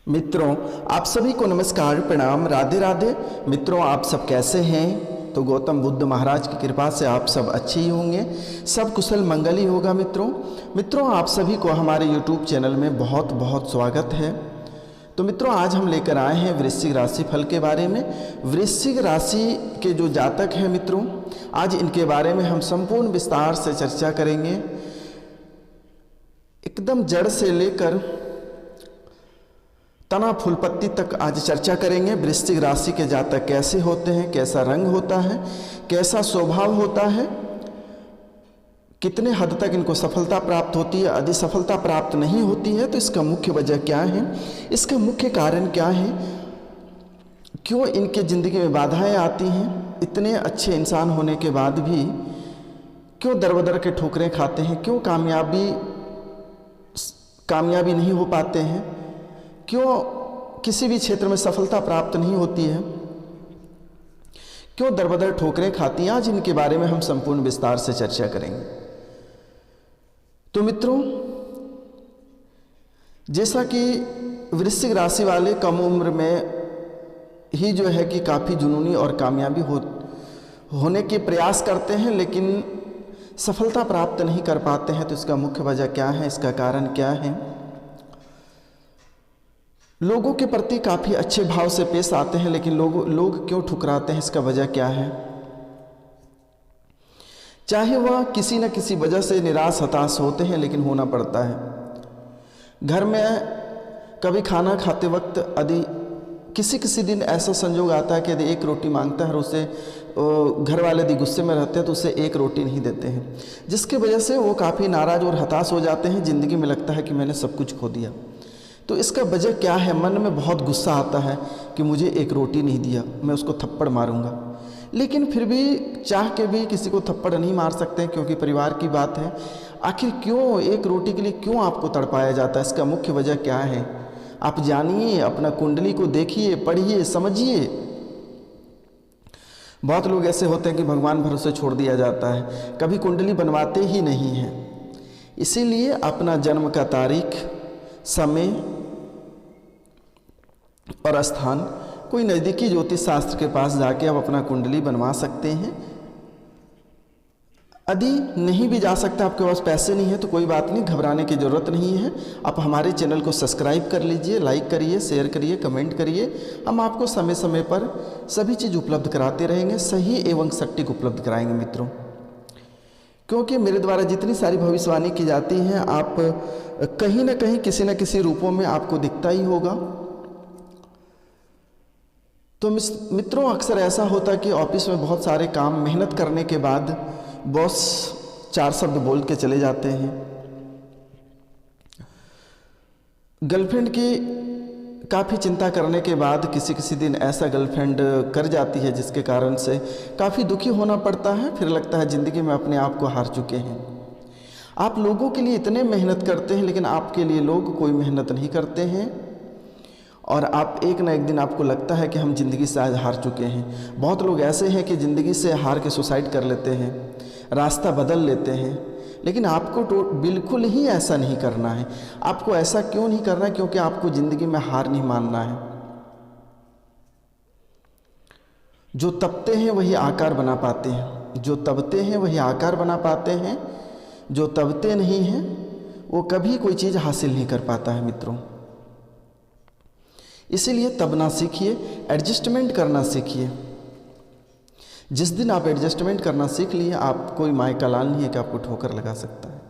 मित्रों, आप सभी को नमस्कार, प्रणाम, राधे राधे। मित्रों, आप सब कैसे हैं? तो गौतम बुद्ध महाराज की कृपा से आप सब अच्छे ही होंगे, सब कुशल मंगल ही होगा। मित्रों आप सभी को हमारे YouTube चैनल में बहुत बहुत स्वागत है। तो मित्रों, आज हम लेकर आए हैं वृश्चिक राशि फल के बारे में। वृश्चिक राशि के जो जातक हैं मित्रों, आज इनके बारे में हम संपूर्ण विस्तार से चर्चा करेंगे। एकदम जड़ से लेकर तना फूल पत्ती तक आज चर्चा करेंगे। वृश्चिक राशि के जातक कैसे होते हैं, कैसा रंग होता है, कैसा स्वभाव होता है, कितने हद तक इनको सफलता प्राप्त होती है, यदि सफलता प्राप्त नहीं होती है तो इसका मुख्य वजह क्या है, इसका मुख्य कारण क्या है, क्यों इनके ज़िंदगी में बाधाएं आती हैं, इतने अच्छे इंसान होने के बाद भी क्यों दर बदर के ठोकरें खाते हैं, क्यों कामयाबी नहीं हो पाते हैं, क्यों किसी भी क्षेत्र में सफलता प्राप्त नहीं होती है, क्यों दर बदर ठोकरें खाती हैं। आज इनके बारे में हम संपूर्ण विस्तार से चर्चा करेंगे। तो मित्रों, जैसा कि वृश्चिक राशि वाले कम उम्र में ही जो है कि काफ़ी जुनूनी और कामयाबी होने के प्रयास करते हैं, लेकिन सफलता प्राप्त नहीं कर पाते हैं। तो इसका मुख्य वजह क्या है, इसका कारण क्या है? लोगों के प्रति काफ़ी अच्छे भाव से पेश आते हैं, लेकिन लोग क्यों ठुकराते हैं, इसका वजह क्या है? चाहे वह किसी न किसी वजह से निराश हताश होते हैं, लेकिन होना पड़ता है। घर में कभी खाना खाते वक्त यदि किसी दिन ऐसा संजोग आता है कि यदि एक रोटी मांगता है और उसे घर वाले यदि गुस्से में रहते हैं तो उसे एक रोटी नहीं देते हैं, जिसकी वजह से वो काफ़ी नाराज़ और हताश हो जाते हैं। ज़िंदगी में लगता है कि मैंने सब कुछ खो दिया। तो इसका वजह क्या है? मन में बहुत गुस्सा आता है कि मुझे एक रोटी नहीं दिया, मैं उसको थप्पड़ मारूंगा। लेकिन फिर भी चाह के भी किसी को थप्पड़ नहीं मार सकते, क्योंकि परिवार की बात है। आखिर क्यों एक रोटी के लिए क्यों आपको तड़पाया जाता है? इसका मुख्य वजह क्या है? आप जानिए, अपना कुंडली को देखिए, पढ़िए, समझिए। बहुत लोग ऐसे होते हैं कि भगवान भरोसे छोड़ दिया जाता है, कभी कुंडली बनवाते ही नहीं हैं। इसीलिए अपना जन्म का तारीख, समय और स्थान कोई नज़दीकी ज्योतिष शास्त्र के पास जाके आप अपना कुंडली बनवा सकते हैं। यदि नहीं भी जा सकते, आपके पास पैसे नहीं है, तो कोई बात नहीं, घबराने की ज़रूरत नहीं है। आप हमारे चैनल को सब्सक्राइब कर लीजिए, लाइक करिए, शेयर करिए, कमेंट करिए। हम आपको समय समय पर सभी चीज़ उपलब्ध कराते रहेंगे, सही एवं सटीक उपलब्ध कराएंगे मित्रों। क्योंकि मेरे द्वारा जितनी सारी भविष्यवाणी की जाती हैं, आप कहीं ना कहीं किसी न किसी रूपों में आपको दिखता ही होगा। तो मित्रों, अक्सर ऐसा होता कि ऑफिस में बहुत सारे काम मेहनत करने के बाद बॉस चार शब्द बोल के चले जाते हैं। गर्लफ्रेंड की काफ़ी चिंता करने के बाद किसी दिन ऐसा गर्लफ्रेंड कर जाती है जिसके कारण से काफ़ी दुखी होना पड़ता है। फिर लगता है ज़िंदगी में अपने आप को हार चुके हैं। आप लोगों के लिए इतने मेहनत करते हैं, लेकिन आपके लिए लोग कोई मेहनत नहीं करते हैं, और आप एक ना एक दिन आपको लगता है कि हम ज़िंदगी से आज हार चुके हैं। बहुत लोग ऐसे हैं कि ज़िंदगी से हार के सुसाइड कर लेते हैं, रास्ता बदल लेते हैं। लेकिन आपको तो बिल्कुल ही ऐसा नहीं करना है। आपको ऐसा क्यों नहीं करना है? क्योंकि आपको ज़िंदगी में हार नहीं मानना है। जो तपते हैं वही आकार बना पाते हैं, जो तबते हैं वही आकार बना पाते हैं, जो तबते नहीं हैं वो कभी कोई चीज़ हासिल नहीं कर पाता है मित्रों। इसीलिए तबना सीखिए, एडजस्टमेंट करना सीखिए। जिस दिन आप एडजस्टमेंट करना सीख लिए, आप कोई माय का लाल नहीं है कि आपको ठोकर लगा सकता है।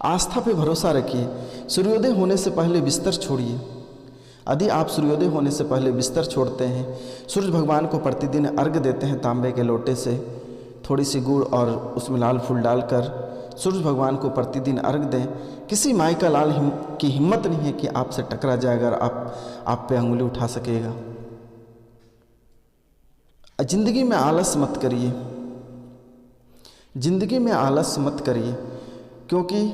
आस्था पे भरोसा रखिए। सूर्योदय होने से पहले बिस्तर छोड़िए। यदि आप सूर्योदय होने से पहले बिस्तर छोड़ते हैं, सूरज भगवान को प्रतिदिन अर्घ्य देते हैं तांबे के लोटे से, थोड़ी सी गुड़ और उसमें लाल फूल डालकर सूरज भगवान को प्रतिदिन अर्घ दें। किसी माय का लाल की हिम्मत नहीं है कि आपसे टकरा जाएगा और आप पे अंगुली उठा सकेगा। जिंदगी में आलस मत करिए, जिंदगी में आलस मत करिए, क्योंकि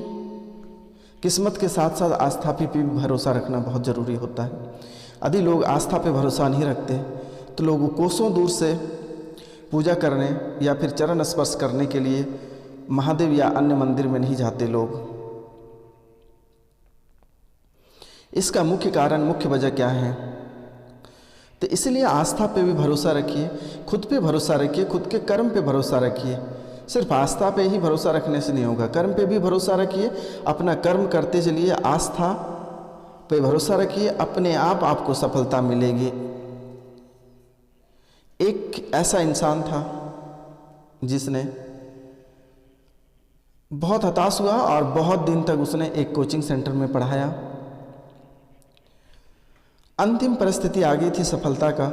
किस्मत के साथ साथ आस्था पे भी भरोसा रखना बहुत ज़रूरी होता है। यदि लोग आस्था पे भरोसा नहीं रखते तो लोग कोसों दूर से पूजा करने या फिर चरण स्पर्श करने के लिए महादेव या अन्य मंदिर में नहीं जाते लोग। इसका मुख्य कारण, मुख्य वजह क्या है? तो इसलिए आस्था पे भी भरोसा रखिए, खुद पे भरोसा रखिए, खुद के कर्म पे भरोसा रखिए। सिर्फ आस्था पे ही भरोसा रखने से नहीं होगा, कर्म पे भी भरोसा रखिए, अपना कर्म करते चलिए, आस्था पे भरोसा रखिए, अपने आप आपको सफलता मिलेगी। एक ऐसा इंसान था जिसने बहुत हताश हुआ और बहुत दिन तक उसने एक कोचिंग सेंटर में पढ़ाया। अंतिम परिस्थिति आ गई थी सफलता का,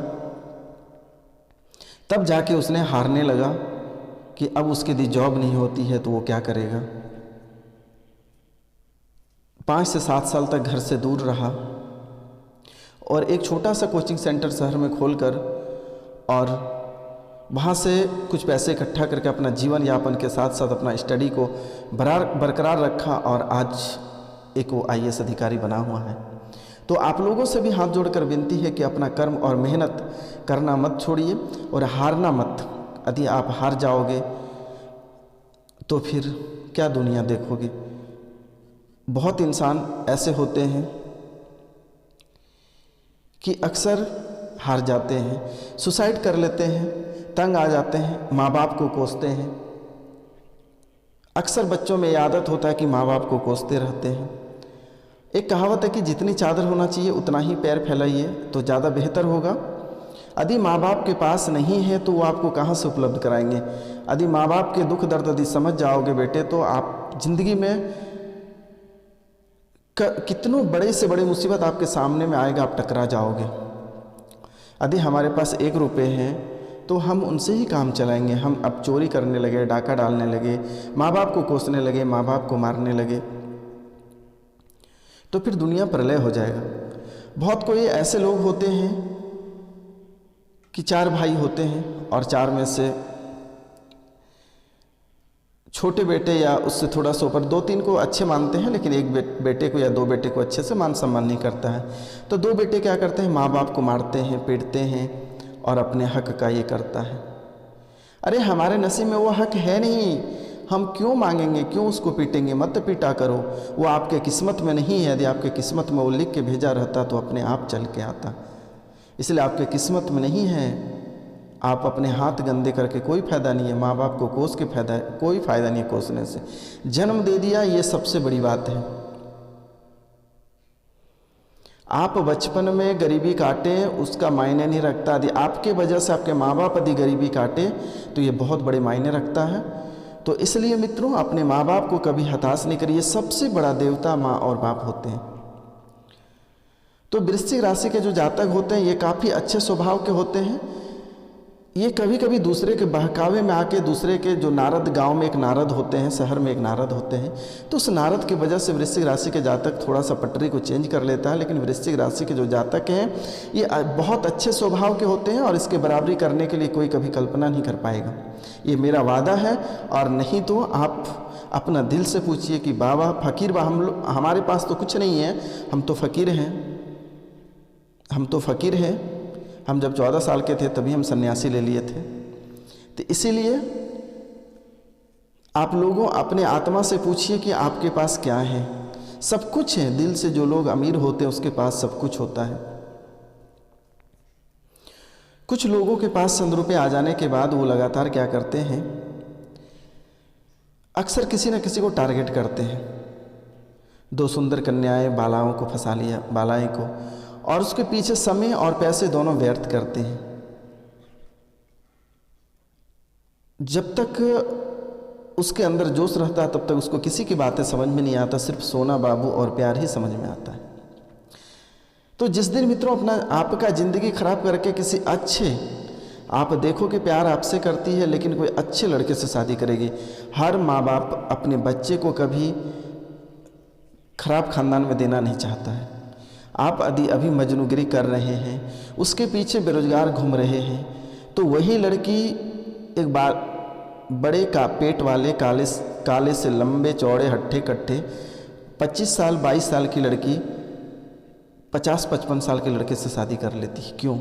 तब जाके उसने हारने लगा कि अब उसके लिए जॉब नहीं होती है तो वो क्या करेगा। 5 से 7 साल तक घर से दूर रहा और एक छोटा सा कोचिंग सेंटर शहर में खोलकर और वहाँ से कुछ पैसे इकट्ठा करके अपना जीवन यापन के साथ साथ अपना स्टडी को बरकरार रखा और आज एक वो IAS अधिकारी बना हुआ है। तो आप लोगों से भी हाथ जोड़कर विनती है कि अपना कर्म और मेहनत करना मत छोड़िए और हारना मत। यदि आप हार जाओगे तो फिर क्या दुनिया देखोगे। बहुत इंसान ऐसे होते हैं कि अक्सर हार जाते हैं, सुसाइड कर लेते हैं, तंग आ जाते हैं, माँ बाप को कोसते हैं। अक्सर बच्चों में ये आदत होता है कि माँ बाप को कोसते रहते हैं। एक कहावत है कि जितनी चादर होना चाहिए उतना ही पैर फैलाइए तो ज़्यादा बेहतर होगा। यदि माँ बाप के पास नहीं है तो वो आपको कहाँ से उपलब्ध कराएंगे। यदि माँ बाप के दुख दर्द यदि समझ जाओगे बेटे तो आप जिंदगी में कितनों बड़े से बड़े मुसीबत आपके सामने में आएगा, आप टकरा जाओगे। यदि हमारे पास 1 रुपये हैं तो हम उनसे ही काम चलाएंगे। हम अब चोरी करने लगे, डाका डालने लगे, माँ बाप को कोसने लगे, माँ बाप को मारने लगे तो फिर दुनिया प्रलय हो जाएगा। बहुत कोई ऐसे लोग होते हैं कि 4 भाई होते हैं और 4 में से छोटे बेटे या उससे थोड़ा सा ऊपर 2-3 को अच्छे मानते हैं, लेकिन एक बेटे को या 2 बेटे को अच्छे से मान सम्मान नहीं करता है। तो 2 बेटे क्या करते हैं, माँ बाप को मारते हैं, पीटते हैं और अपने हक का ये करता है। अरे हमारे नसीब में वो हक है नहीं, हम क्यों मांगेंगे, क्यों उसको पीटेंगे। मत पीटा करो, वो आपके किस्मत में नहीं है। यदि आपके किस्मत में वो लिख के भेजा रहता तो अपने आप चल के आता, इसलिए आपके किस्मत में नहीं है। आप अपने हाथ गंदे करके कोई फ़ायदा नहीं है। माँ बाप को कोस के फ़ायदा है, कोई फ़ायदा नहीं है कोसने से। जन्म दे दिया, ये सबसे बड़ी बात है। आप बचपन में गरीबी काटें उसका मायने नहीं रखता। यदि आपके वजह से आपके माँ बाप यदि गरीबी काटे तो ये बहुत बड़े मायने रखता है। तो इसलिए मित्रों, अपने माँ बाप को कभी हताश नहीं करिए। सबसे बड़ा देवता माँ और बाप होते हैं। तो वृश्चिक राशि के जो जातक होते हैं ये काफ़ी अच्छे स्वभाव के होते हैं। ये कभी कभी दूसरे के बहकावे में आके, दूसरे के जो नारद, गांव में एक नारद होते हैं, शहर में एक नारद होते हैं, तो उस नारद की वजह से वृश्चिक राशि के जातक थोड़ा सा पटरी को चेंज कर लेता है। लेकिन वृश्चिक राशि के जो जातक हैं ये बहुत अच्छे स्वभाव के होते हैं और इसके बराबरी करने के लिए कोई कभी कल्पना नहीं कर पाएगा। ये मेरा वादा है। और नहीं तो आप अपना दिल से पूछिए कि बाबा फ़कीर बा, हमारे पास तो कुछ नहीं है, हम तो फ़कीर हैं, हम तो फ़कीर हैं। हम जब 14 साल के थे तभी हम सन्यासी ले लिए थे। तो इसीलिए आप लोगों अपने आत्मा से पूछिए कि आपके पास क्या है। सब कुछ है। दिल से जो लोग अमीर होते हैं उसके पास सब कुछ होता है। कुछ लोगों के पास 100 रुपये आ जाने के बाद वो लगातार क्या करते हैं, अक्सर किसी न किसी को टारगेट करते हैं। 2 सुंदर कन्याएं बालाओं को फंसा लिया, बालाएं को, और उसके पीछे समय और पैसे दोनों व्यर्थ करते हैं। जब तक उसके अंदर जोश रहता है तब तक उसको किसी की बातें समझ में नहीं आता, सिर्फ सोना बाबू और प्यार ही समझ में आता है। तो जिस दिन मित्रों अपना आपका ज़िंदगी खराब करके किसी अच्छे, आप देखो कि प्यार आपसे करती है लेकिन कोई अच्छे लड़के से शादी करेगी। हर माँ बाप अपने बच्चे को कभी खराब खानदान में देना नहीं चाहता है। आप यदि अभी मजनूगिरी कर रहे हैं, उसके पीछे बेरोजगार घूम रहे हैं, तो वही लड़की एक बार बड़े का पेट वाले काले से लंबे चौड़े हट्ठे कट्ठे 25 साल 22 साल की लड़की 50-55 साल के लड़के से शादी कर लेती है। क्यों?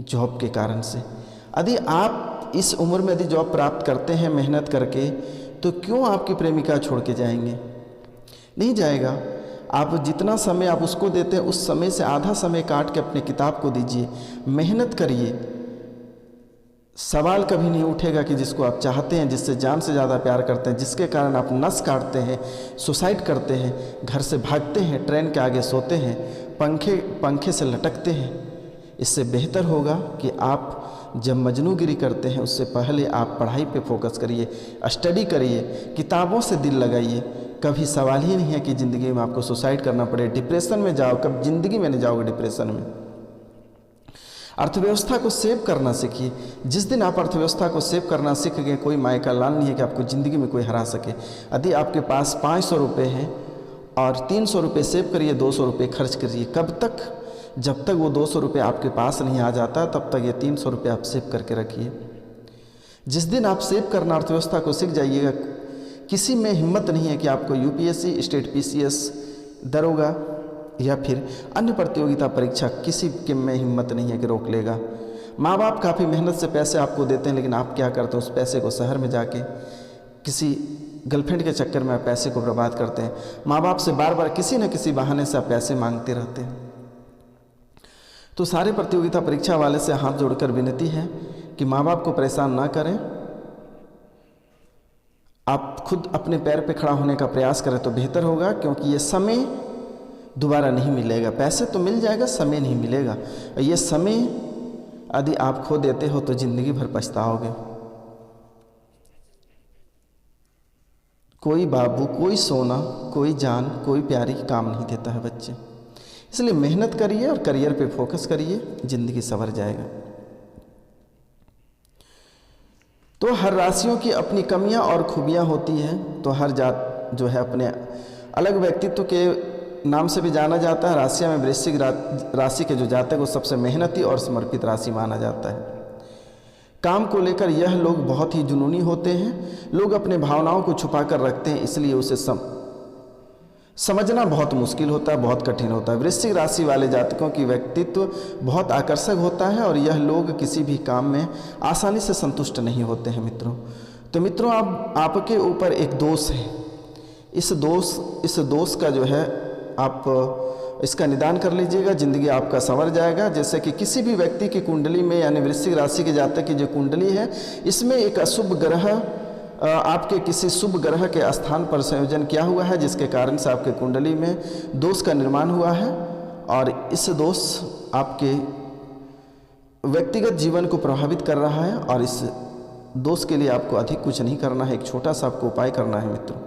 जॉब के कारण से। यदि आप इस उम्र में यदि जॉब प्राप्त करते हैं मेहनत करके, तो क्यों आपकी प्रेमिका छोड़ के जाएंगे? नहीं जाएगा। आप जितना समय आप उसको देते हैं उस समय से आधा समय काट के अपने किताब को दीजिए, मेहनत करिए। सवाल कभी नहीं उठेगा कि जिसको आप चाहते हैं, जिससे जान से ज़्यादा प्यार करते हैं, जिसके कारण आप नस काटते हैं, सुसाइड करते हैं, घर से भागते हैं, ट्रेन के आगे सोते हैं, पंखे से लटकते हैं, इससे बेहतर होगा कि आप जब मजनूगिरी करते हैं उससे पहले आप पढ़ाई पे फोकस करिए, स्टडी करिए, किताबों से दिल लगाइए। कभी सवाल ही नहीं है कि ज़िंदगी में आपको सुसाइड करना पड़े, डिप्रेशन में जाओ, कब ज़िंदगी में नहीं जाओगे डिप्रेशन में। अर्थव्यवस्था को सेव करना सीखिए। जिस दिन आप अर्थव्यवस्था को सेव करना सीख गए, कोई माय का लाल नहीं है कि आपको ज़िंदगी में कोई हरा सके। यदि आपके पास 500 रुपये हैं और 300 रुपये सेव करिए, 200 रुपये खर्च करिए। कब तक? जब तक वो 200 रुपये आपके पास नहीं आ जाता तब तक ये 300 रुपये आप सेव करके रखिए। जिस दिन आप सेव करना अर्थव्यवस्था को सीख जाइएगा, किसी में हिम्मत नहीं है कि आपको यूपीएससी, स्टेट पीसीएस, दरोगा या फिर अन्य प्रतियोगिता परीक्षा, किसी के में हिम्मत नहीं है कि रोक लेगा। माँ बाप काफ़ी मेहनत से पैसे आपको देते हैं, लेकिन आप क्या करते हो? उस पैसे को शहर में जाके किसी गर्लफ्रेंड के चक्कर में आप पैसे को बर्बाद करते हैं। माँ बाप से बार बार किसी न किसी बहाने से आप पैसे मांगते रहते हैं। तो सारे प्रतियोगिता परीक्षा वाले से हाथ जोड़कर विनती है कि माँ बाप को परेशान ना करें, आप खुद अपने पैर पे खड़ा होने का प्रयास करें तो बेहतर होगा, क्योंकि ये समय दोबारा नहीं मिलेगा। पैसे तो मिल जाएगा, समय नहीं मिलेगा। ये समय यदि आप खो देते हो तो ज़िंदगी भर पछताओगे। कोई बाबू, कोई सोना, कोई जान, कोई प्यारी काम नहीं देता है बच्चे। इसलिए मेहनत करिए और करियर पे फोकस करिए, ज़िंदगी संवर जाएगा। तो हर राशियों की अपनी कमियां और खूबियां होती हैं। तो हर जात जो है अपने अलग व्यक्तित्व के नाम से भी जाना जाता है। राशियां में वृश्चिक राशि के जो जातक वो सबसे मेहनती और समर्पित राशि माना जाता है। काम को लेकर यह लोग बहुत ही जुनूनी होते हैं। लोग अपने भावनाओं को छुपा कर रखते हैं, इसलिए उसे समझना बहुत मुश्किल होता है, बहुत कठिन होता है। वृश्चिक राशि वाले जातकों की व्यक्तित्व बहुत आकर्षक होता है और यह लोग किसी भी काम में आसानी से संतुष्ट नहीं होते हैं मित्रों। तो मित्रों, अब आपके ऊपर एक दोष है। इस दोष का जो है आप इसका निदान कर लीजिएगा, ज़िंदगी आपका संवर जाएगा। जैसे कि किसी भी व्यक्ति की कुंडली में, यानी वृश्चिक राशि के जातक की जो कुंडली है, इसमें एक अशुभ ग्रह आपके किसी शुभ ग्रह के स्थान पर संयोजन किया हुआ है, जिसके कारण से आपके कुंडली में दोष का निर्माण हुआ है। और इस दोष आपके व्यक्तिगत जीवन को प्रभावित कर रहा है। और इस दोष के लिए आपको अधिक कुछ नहीं करना है, एक छोटा सा आपको उपाय करना है मित्रों।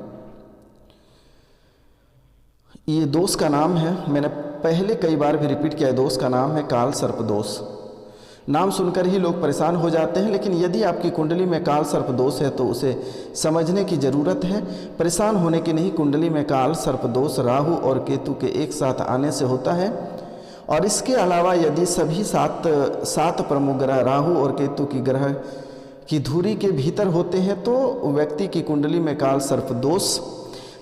ये दोष का नाम है, मैंने पहले कई बार भी रिपीट किया है, दोष का नाम है काल सर्प दोष। नाम सुनकर ही लोग परेशान हो जाते हैं, लेकिन यदि आपकी कुंडली में काल सर्प दोष है तो उसे समझने की ज़रूरत है। परेशान होने की नहीं। कुंडली में काल सर्प दोष राहु और केतु के एक साथ आने से होता है। और इसके अलावा यदि सभी सात प्रमुख ग्रह राहु और केतु की ग्रह की धुरी के भीतर होते हैं तो व्यक्ति की कुंडली में काल सर्प दोष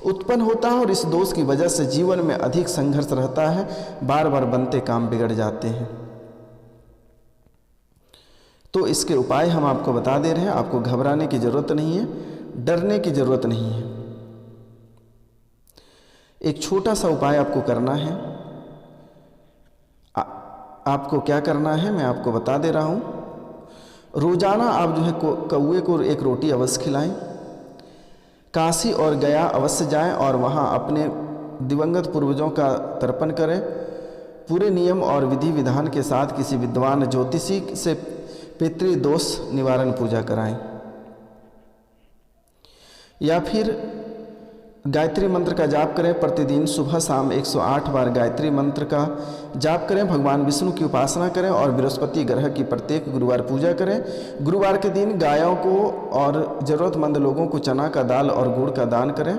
उत्पन्न होता है। और इस दोष की वजह से जीवन में अधिक संघर्ष रहता है, बार बार बनते काम बिगड़ जाते हैं। तो इसके उपाय हम आपको बता दे रहे हैं। आपको घबराने की ज़रूरत नहीं है, डरने की ज़रूरत नहीं है। एक छोटा सा उपाय आपको करना है। आपको क्या करना है मैं आपको बता दे रहा हूँ। रोज़ाना आप जो है कौवे को एक रोटी अवश्य खिलाएं। काशी और गया अवश्य जाएं और वहाँ अपने दिवंगत पूर्वजों का तर्पण करें। पूरे नियम और विधि विधान के साथ किसी विद्वान ज्योतिषी से पितृदोष निवारण पूजा कराएं। या फिर गायत्री मंत्र का जाप करें। प्रतिदिन सुबह शाम 108 बार गायत्री मंत्र का जाप करें। भगवान विष्णु की उपासना करें और बृहस्पति ग्रह की प्रत्येक गुरुवार पूजा करें। गुरुवार के दिन गायों को और ज़रूरतमंद लोगों को चना का दाल और गुड़ का दान करें।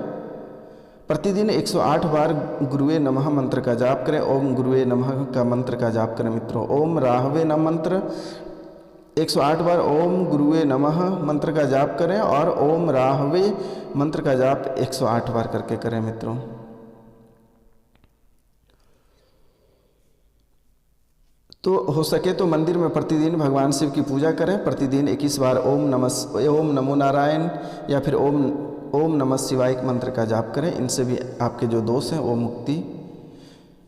प्रतिदिन 108 बार गुरुवे नमः मंत्र का जाप करें। ओम गुरुवे नमः का मंत्र का जाप करें मित्रों। ओम राहवे नमः मंत्र 108 बार ओम गुरुवे नमः मंत्र का जाप करें और ओम राहवे मंत्र का जाप 108 बार करके करें मित्रों। तो हो सके तो मंदिर में प्रतिदिन भगवान शिव की पूजा करें। प्रतिदिन 21 बार ओम नमो नारायण या फिर ओम ओम नमः शिवाय मंत्र का जाप करें। इनसे भी आपके जो दोष हैं वो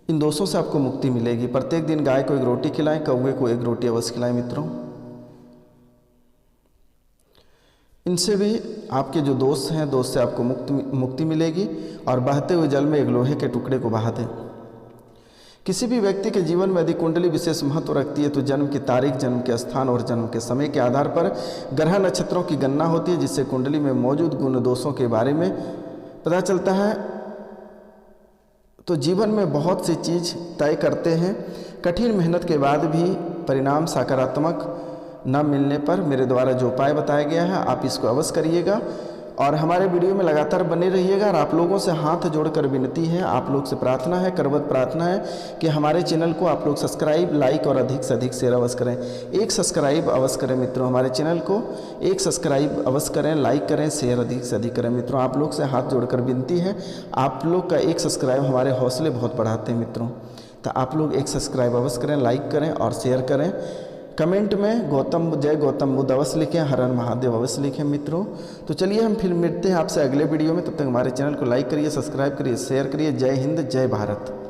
इन दोषों से आपको मुक्ति मिलेगी। प्रत्येक दिन गाय को 1 रोटी खिलाएं, कौवे को 1 रोटी अवश्य खिलाएं मित्रों। इनसे भी आपके जो दोष हैं, दोष से आपको मुक्ति मिलेगी। और बहते हुए जल में 1 लोहे के टुकड़े को बहा दें। किसी भी व्यक्ति के जीवन में यदि कुंडली विशेष महत्व रखती है तो जन्म की तारीख, जन्म के स्थान और जन्म के समय के आधार पर ग्रह नक्षत्रों की गणना होती है, जिससे कुंडली में मौजूद गुण दोषों के बारे में पता चलता है। तो जीवन में बहुत सी चीज़ तय करते हैं। कठिन मेहनत के बाद भी परिणाम सकारात्मक न मिलने पर मेरे द्वारा जो उपाय बताया गया है आप इसको अवश्य करिएगा और हमारे वीडियो में लगातार बने रहिएगा। और आप लोगों से हाथ जोड़कर विनती है, आप लोग से प्रार्थना है, करवत प्रार्थना है कि हमारे चैनल को आप लोग सब्सक्राइब, लाइक और अधिक से अधिक शेयर अवश्य करें। 1 सब्सक्राइब अवश्य करें मित्रों, हमारे चैनल को 1 सब्सक्राइब अवश्य करें, लाइक करें, शेयर अधिक से अधिक करें मित्रों। आप लोग से हाथ जोड़कर विनती है, आप लोग का 1 सब्सक्राइब हमारे हौसले बहुत बढ़ाते हैं मित्रों। तो आप लोग 1 सब्सक्राइब अवश्य करें, लाइक करें और शेयर करें। कमेंट में जय गौतम बुद्ध अवश्य लिखें, हर हर महादेव अवश्य लिखें मित्रों। तो चलिए हम फिर मिलते हैं आपसे अगले वीडियो में। तब तक हमारे चैनल को लाइक करिए, सब्सक्राइब करिए, शेयर करिए। जय हिंद, जय भारत।